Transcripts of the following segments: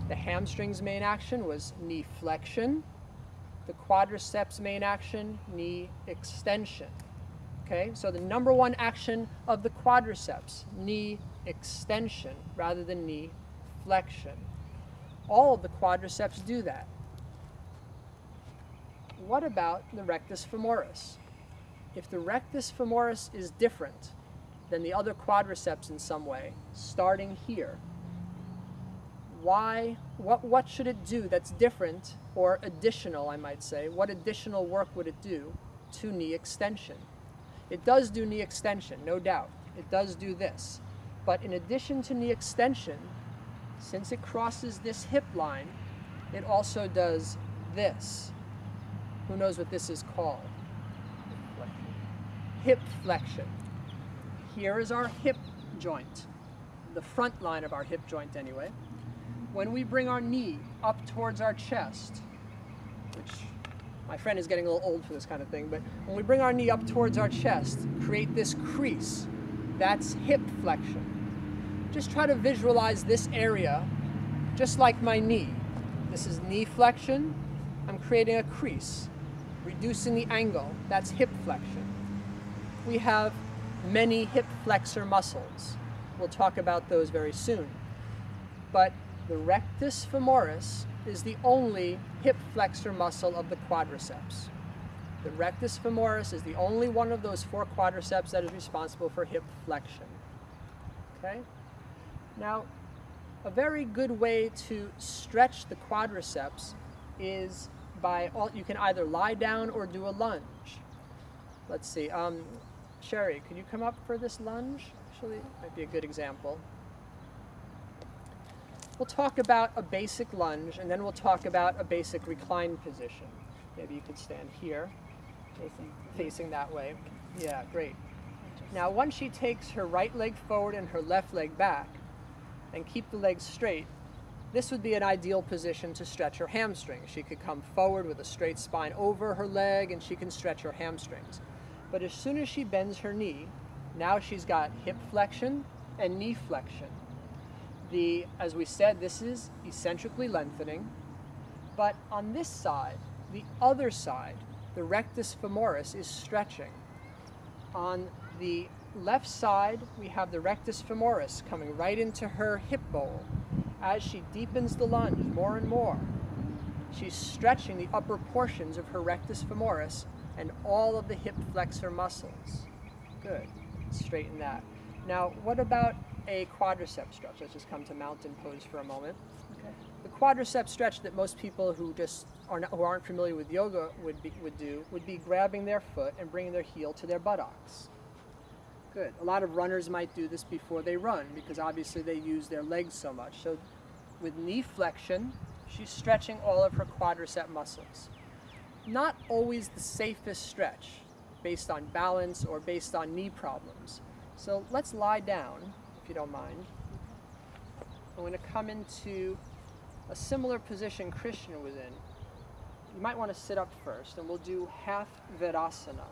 The hamstring's main action was knee flexion. The quadriceps main action, knee extension. Okay, so the number one action of the quadriceps, knee extension rather than knee flexion. All of the quadriceps do that. What about the rectus femoris? If the rectus femoris is different than the other quadriceps in some way, starting here, what should it do that's different or additional, I might say? What additional work would it do to knee extension? It does do knee extension, no doubt. It does do this. But in addition to knee extension, since it crosses this hip line, it also does this. Who knows what this is called? Hip flexion. Here is our hip joint, the front line of our hip joint anyway. When we bring our knee up towards our chest, which my friend is getting a little old for this kind of thing, but when we bring our knee up towards our chest, create this crease, that's hip flexion. Just try to visualize this area just like my knee. This is knee flexion. I'm creating a crease, reducing the angle. That's hip flexion. We have many hip flexor muscles. We'll talk about those very soon. But the rectus femoris is the only hip flexor muscle of the quadriceps. The rectus femoris is the only one of those four quadriceps that is responsible for hip flexion. Okay? Now, a very good way to stretch the quadriceps is by, you can either lie down or do a lunge. Let's see, Sherry, could you come up for this lunge? Actually, might be a good example. We'll talk about a basic lunge, and then we'll talk about a basic reclined position. Maybe you could stand here, facing that way. Yeah, great. Now, once she takes her right leg forward and her left leg back, and keep the legs straight, this would be an ideal position to stretch her hamstrings. She could come forward with a straight spine over her leg, and she can stretch her hamstrings. But as soon as she bends her knee, now she's got hip flexion and knee flexion. As we said, this is eccentrically lengthening, but on this side, the other side, the rectus femoris is stretching. On the left side, we have the rectus femoris coming right into her hip bowl. As she deepens the lunge more and more, she's stretching the upper portions of her rectus femoris and all of the hip flexor muscles. Good. Straighten that. Now, what about a quadricep stretch? Let's just come to mountain pose for a moment. Okay. The quadricep stretch that most people who aren't familiar with yoga would be grabbing their foot and bringing their heel to their buttocks. Good. A lot of runners might do this before they run because obviously they use their legs so much. So with knee flexion, she's stretching all of her quadricep muscles. Not always the safest stretch based on balance or based on knee problems. So let's lie down, if you don't mind. I'm going to come into a similar position Christian was in. You might want to sit up first, and we'll do half Virasana.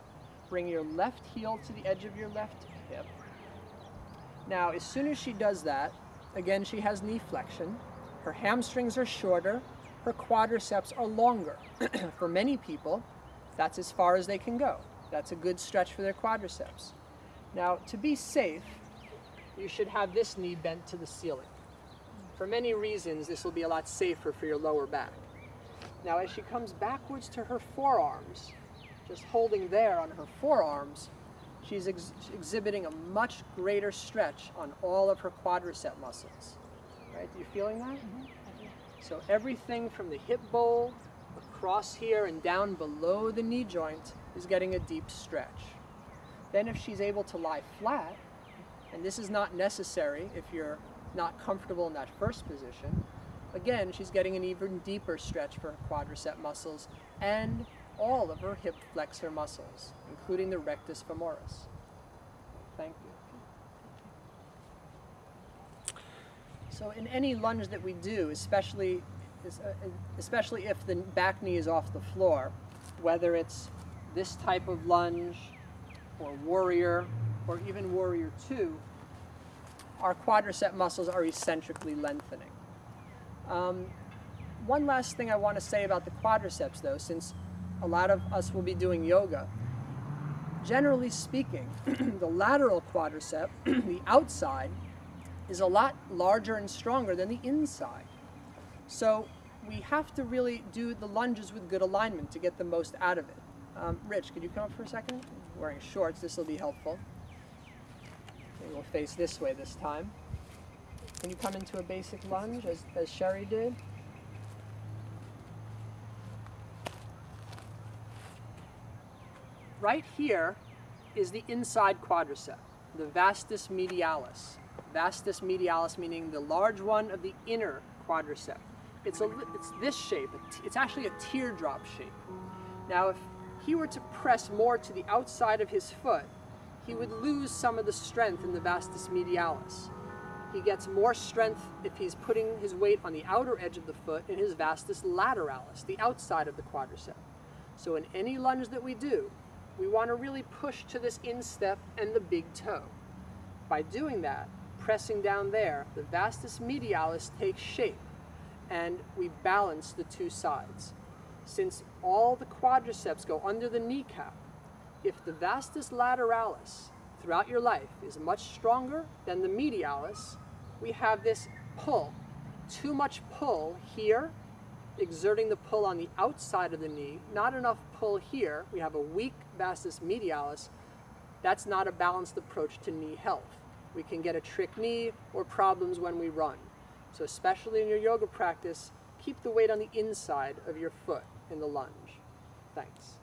Bring your left heel to the edge of your left hip. Now, as soon as she does that, again, she has knee flexion. Her hamstrings are shorter. Her quadriceps are longer. For many people, that's as far as they can go. That's a good stretch for their quadriceps. Now, to be safe, you should have this knee bent to the ceiling. For many reasons, this will be a lot safer for your lower back. Now, as she comes backwards to her forearms, just holding there on her forearms, she's exhibiting a much greater stretch on all of her quadricep muscles. Right? Are you feeling that? Mm-hmm. So everything from the hip bowl across here and down below the knee joint is getting a deep stretch. Then if she's able to lie flat, and this is not necessary if you're not comfortable in that first position, again, she's getting an even deeper stretch for her quadricep muscles and all of her hip flexor muscles, including the rectus femoris. Thank you. So in any lunge that we do, especially if the back knee is off the floor, whether it's this type of lunge or warrior or even warrior 2, our quadricep muscles are eccentrically lengthening. One last thing I want to say about the quadriceps though, since a lot of us will be doing yoga. Generally speaking, the lateral quadricep, the outside, is a lot larger and stronger than the inside. So we have to really do the lunges with good alignment to get the most out of it. Rich, could you come up for a second? I'm wearing shorts, this will be helpful. Maybe we'll face this way this time. Can you come into a basic lunge as Sherry did? Right here is the inside quadricep, the vastus medialis. Vastus medialis meaning the large one of the inner quadricep. It's this shape. It's actually a teardrop shape. Now, if he were to press more to the outside of his foot, he would lose some of the strength in the vastus medialis. He gets more strength if he's putting his weight on the outer edge of the foot in his vastus lateralis, the outside of the quadricep. So in any lunge that we do, we want to really push to this instep and the big toe. By doing that, pressing down there, the vastus medialis takes shape and we balance the two sides. Since all the quadriceps go under the kneecap, if the vastus lateralis throughout your life is much stronger than the medialis, we have this pull. Too much pull here, exerting the pull on the outside of the knee, not enough pull here. We have a weak vastus medialis. That's not a balanced approach to knee health. We can get a trick knee or problems when we run. So especially in your yoga practice, keep the weight on the inside of your foot in the lunge. Thanks.